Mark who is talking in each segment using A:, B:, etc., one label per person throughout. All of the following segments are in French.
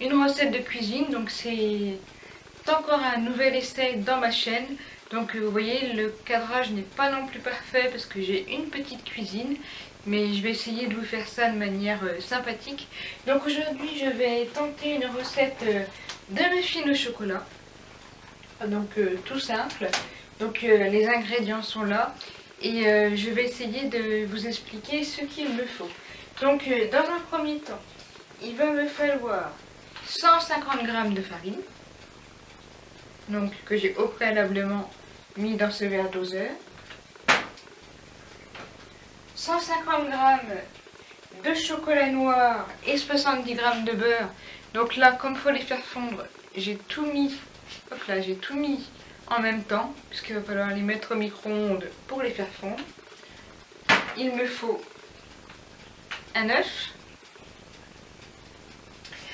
A: une recette de cuisine. Donc c'est encore un nouvel essai dans ma chaîne. Donc vous voyez, le cadrage n'est pas non plus parfait parce que j'ai une petite cuisine. Mais je vais essayer de vous faire ça de manière sympathique. Donc aujourd'hui je vais tenter une recette de muffins au chocolat. Donc tout simple. Donc les ingrédients sont là. Et je vais essayer de vous expliquer ce qu'il me faut. Donc dans un premier temps, il va me falloir 150 g de farine. Donc que j'ai au préalablement mis dans ce verre doseur. 150 g de chocolat noir et 70 g de beurre. Donc là, comme il faut les faire fondre, j'ai tout mis. Hop là, j'ai tout mis en même temps, puisqu'il va falloir les mettre au micro-ondes pour les faire fondre. Il me faut un œuf.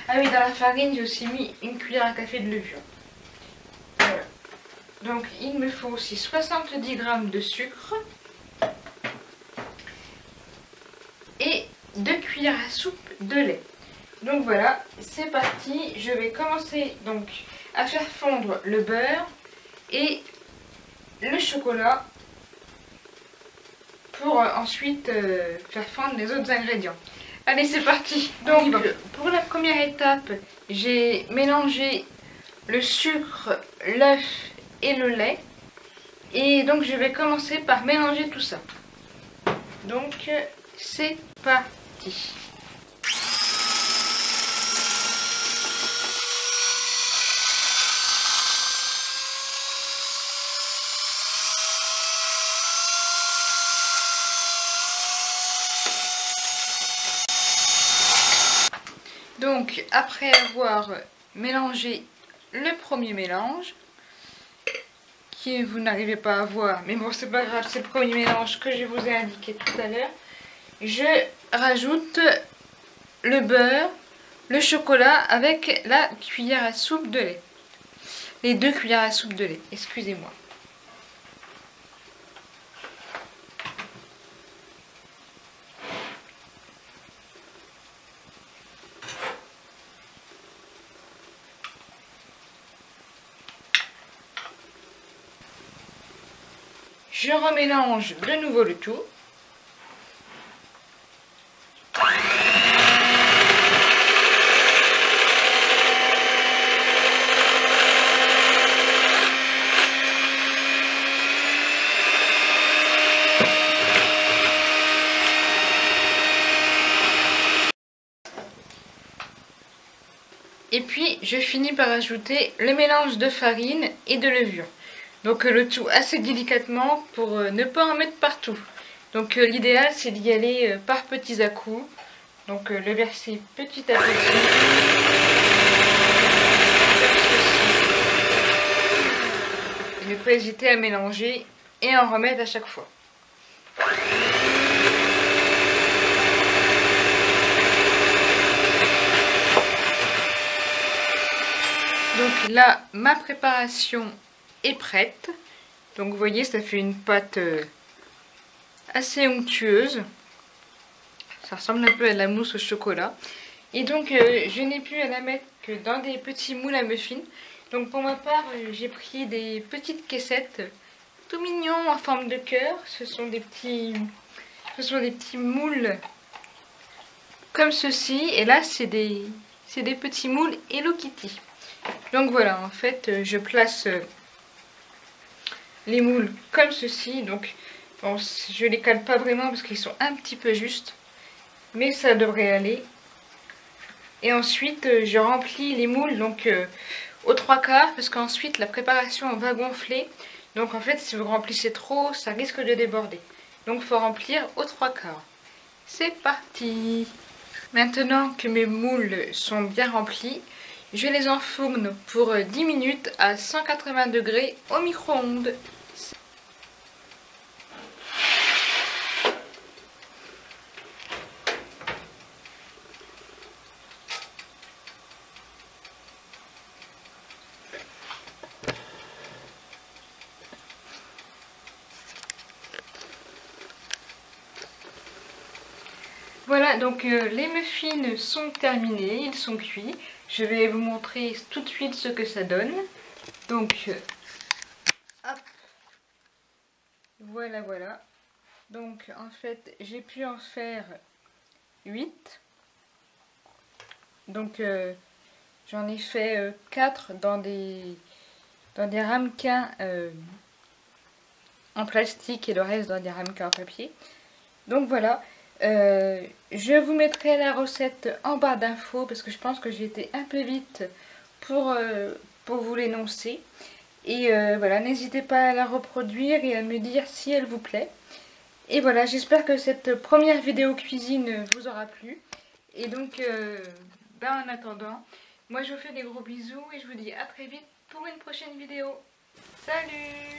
A: Ah oui, dans la farine, j'ai aussi mis une cuillère à café de levure. Voilà. Donc il me faut aussi 70 g de sucre et 2 cuillères à soupe de lait. Donc voilà, c'est parti. Je vais commencer donc à faire fondre le beurre et le chocolat pour ensuite faire fondre les autres ingrédients. Allez, c'est parti. Donc pour la première étape, j'ai mélangé le sucre, l'œuf et le lait. Et donc je vais commencer par mélanger tout ça. Donc c'est parti. Donc après avoir mélangé le premier mélange, qui vous n'arrivez pas à voir, mais bon c'est pas grave, c'est le premier mélange que je vous ai indiqué tout à l'heure, je rajoute le beurre, le chocolat avec la cuillère à soupe de lait. Les 2 cuillères à soupe de lait, excusez-moi. Je remélange de nouveau le tout. Et puis je finis par ajouter le mélange de farine et de levure. Donc le tout assez délicatement pour ne pas en mettre partout. Donc l'idéal c'est d'y aller par petits à-coups. Donc le verser petit à petit. Et ne pas hésiter à mélanger et en remettre à chaque fois. Donc là, ma préparation est prête. Donc vous voyez, ça fait une pâte assez onctueuse. Ça ressemble un peu à de la mousse au chocolat. Et donc je n'ai plus à la mettre que dans des petits moules à muffins. Donc pour ma part, j'ai pris des petites caissettes tout mignons en forme de cœur. Ce sont des petits moules comme ceci. Et là, c'est des petits moules Hello Kitty. Donc voilà, en fait, je place les moules comme ceci. Donc bon, je les cale pas vraiment parce qu'ils sont un petit peu justes, mais ça devrait aller. Et ensuite, je remplis les moules donc aux 3/4 parce qu'ensuite la préparation va gonfler. Donc en fait, si vous remplissez trop, ça risque de déborder. Donc il faut remplir aux 3/4. C'est parti. Maintenant que mes moules sont bien remplis, je les enfourne pour 10 minutes à 180 degrés au micro-ondes. Voilà, donc les muffins sont terminés, ils sont cuits. Je vais vous montrer tout de suite ce que ça donne. Donc, hop, voilà, voilà. Donc, en fait, j'ai pu en faire 8. Donc, j'en ai fait 4 dans des ramequins en plastique et le reste dans des ramequins en papier. Donc voilà, je vous mettrai la recette en barre d'infos parce que je pense que j'ai été un peu vite pour vous l'énoncer. Et voilà, n'hésitez pas à la reproduire et à me dire si elle vous plaît. Et voilà, j'espère que cette première vidéo cuisine vous aura plu. Et donc, en attendant, moi je vous fais des gros bisous et je vous dis à très vite pour une prochaine vidéo. Salut!